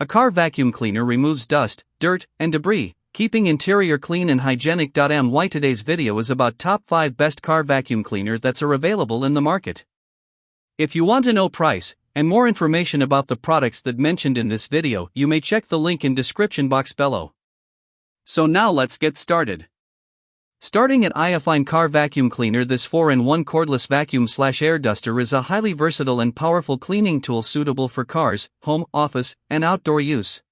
A car vacuum cleaner removes dust, dirt, and debris, keeping interior clean and hygienic. Today's video is about top 5 best car vacuum cleaner that's available in the market. If you want to know price and more information about the products that mentioned in this video, you may check the link in description box below. So now let's get started. Starting at Iyofine Car Vacuum Cleaner. This 4-in-1 cordless vacuum/air duster is a highly versatile and powerful cleaning tool suitable for cars, home, office, and outdoor use.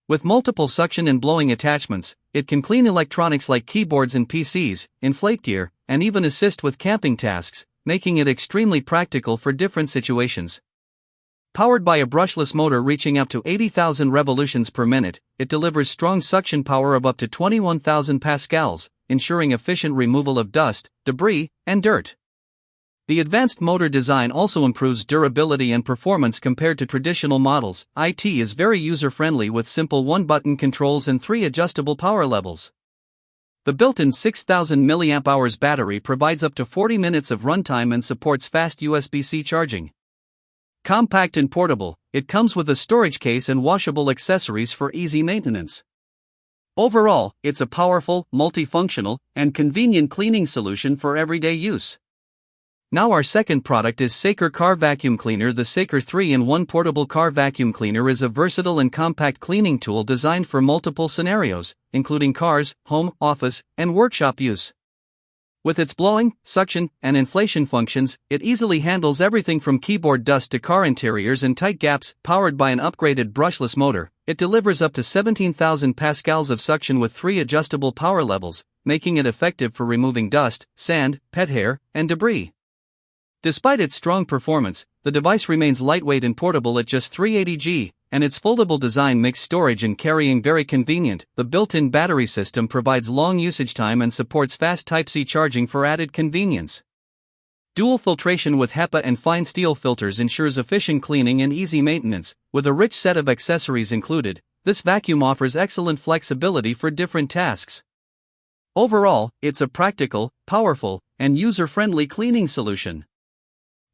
With multiple suction and blowing attachments, it can clean electronics like keyboards and PCs, inflate gear, and even assist with camping tasks, making it extremely practical for different situations. Powered by a brushless motor reaching up to 80,000 revolutions per minute, it delivers strong suction power of up to 21,000 pascals, ensuring efficient removal of dust, debris, and dirt. The advanced motor design also improves durability and performance compared to traditional models. It is very user-friendly with simple one-button controls and 3 adjustable power levels. The built-in 6,000 mAh battery provides up to 40 minutes of runtime and supports fast USB-C charging. Compact and portable, it comes with a storage case and washable accessories for easy maintenance. Overall, it's a powerful, multifunctional, and convenient cleaning solution for everyday use. Now our second product is Scstartx Car Vacuum Cleaner. The Scstartx 3-in-1 portable car vacuum cleaner is a versatile and compact cleaning tool designed for multiple scenarios, including cars, home, office, and workshop use. With its blowing, suction, and inflation functions, it easily handles everything from keyboard dust to car interiors and tight gaps. Powered by an upgraded brushless motor, it delivers up to 17,000 pascals of suction with 3 adjustable power levels, making it effective for removing dust, sand, pet hair, and debris. Despite its strong performance, the device remains lightweight and portable at just 380 g, and its foldable design makes storage and carrying very convenient. The built-in battery system provides long usage time and supports fast Type-C charging for added convenience. Dual filtration with HEPA and fine steel filters ensures efficient cleaning and easy maintenance. With a rich set of accessories included, this vacuum offers excellent flexibility for different tasks. Overall, it's a practical, powerful, and user-friendly cleaning solution.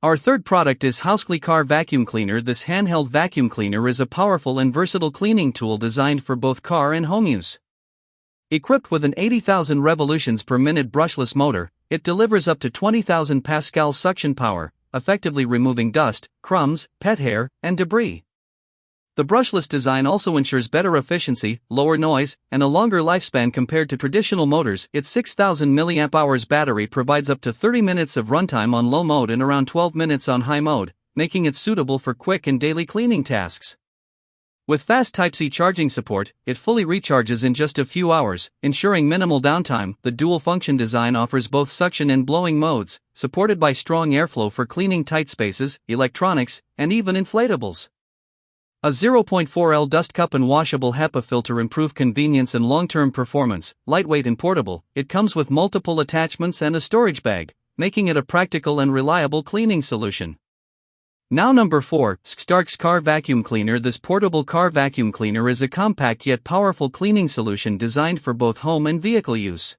Our third product is Houscly Car Vacuum Cleaner. This handheld vacuum cleaner is a powerful and versatile cleaning tool designed for both car and home use. Equipped with an 80,000 revolutions per minute brushless motor, it delivers up to 20,000 pascals suction power, effectively removing dust, crumbs, pet hair, and debris. The brushless design also ensures better efficiency, lower noise, and a longer lifespan compared to traditional motors. Its 6,000 mAh battery provides up to 30 minutes of runtime on low mode and around 12 minutes on high mode, making it suitable for quick and daily cleaning tasks. With fast Type-C charging support, it fully recharges in just a few hours, ensuring minimal downtime. The dual-function design offers both suction and blowing modes, supported by strong airflow for cleaning tight spaces, electronics, and even inflatables. A 0.4L dust cup and washable HEPA filter improve convenience and long-term performance. Lightweight and portable, it comes with multiple attachments and a storage bag, making it a practical and reliable cleaning solution. Now number 4, Scstartx Car Vacuum Cleaner. This portable car vacuum cleaner is a compact yet powerful cleaning solution designed for both home and vehicle use.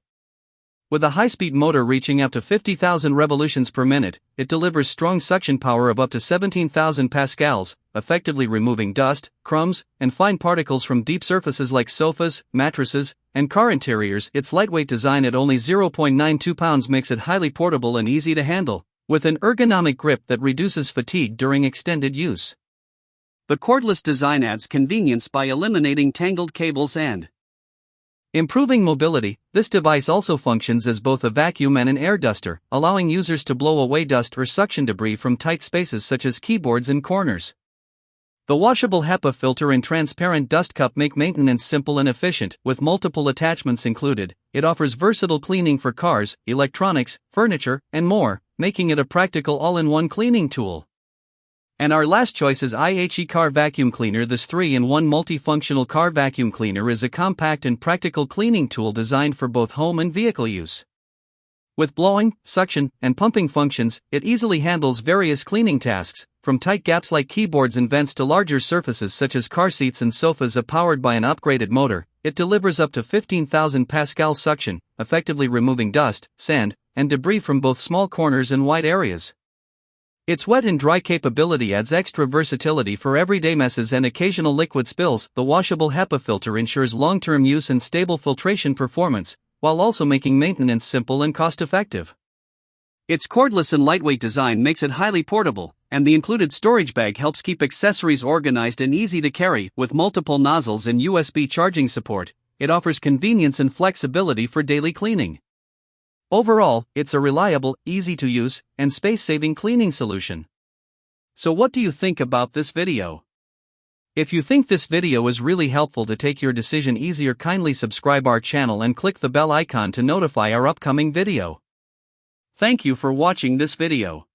With a high-speed motor reaching up to 50,000 revolutions per minute, it delivers strong suction power of up to 17,000 pascals, effectively removing dust, crumbs, and fine particles from deep surfaces like sofas, mattresses, and car interiors. Its lightweight design at only 0.92 pounds makes it highly portable and easy to handle, with an ergonomic grip that reduces fatigue during extended use. The cordless design adds convenience by eliminating tangled cables and improving mobility. This device also functions as both a vacuum and an air duster, allowing users to blow away dust or suction debris from tight spaces such as keyboards and corners. The washable HEPA filter and transparent dust cup make maintenance simple and efficient. With multiple attachments included, it offers versatile cleaning for cars, electronics, furniture, and more, making it a practical all-in-one cleaning tool. And our last choice is IHE Car Vacuum Cleaner. This 3-in-1 multifunctional car vacuum cleaner is a compact and practical cleaning tool designed for both home and vehicle use. With blowing, suction, and pumping functions, it easily handles various cleaning tasks, from tight gaps like keyboards and vents to larger surfaces such as car seats and sofas. Powered by an upgraded motor, it delivers up to 15,000 pascal suction, effectively removing dust, sand, and debris from both small corners and wide areas. Its wet and dry capability adds extra versatility for everyday messes and occasional liquid spills. The washable HEPA filter ensures long-term use and stable filtration performance, while also making maintenance simple and cost-effective. Its cordless and lightweight design makes it highly portable, and the included storage bag helps keep accessories organized and easy to carry. With multiple nozzles and USB charging support, it offers convenience and flexibility for daily cleaning. Overall, it's a reliable, easy-to-use, and space-saving cleaning solution. So what do you think about this video? If you think this video is really helpful to take your decision easier, kindly subscribe our channel and click the bell icon to notify our upcoming video. Thank you for watching this video.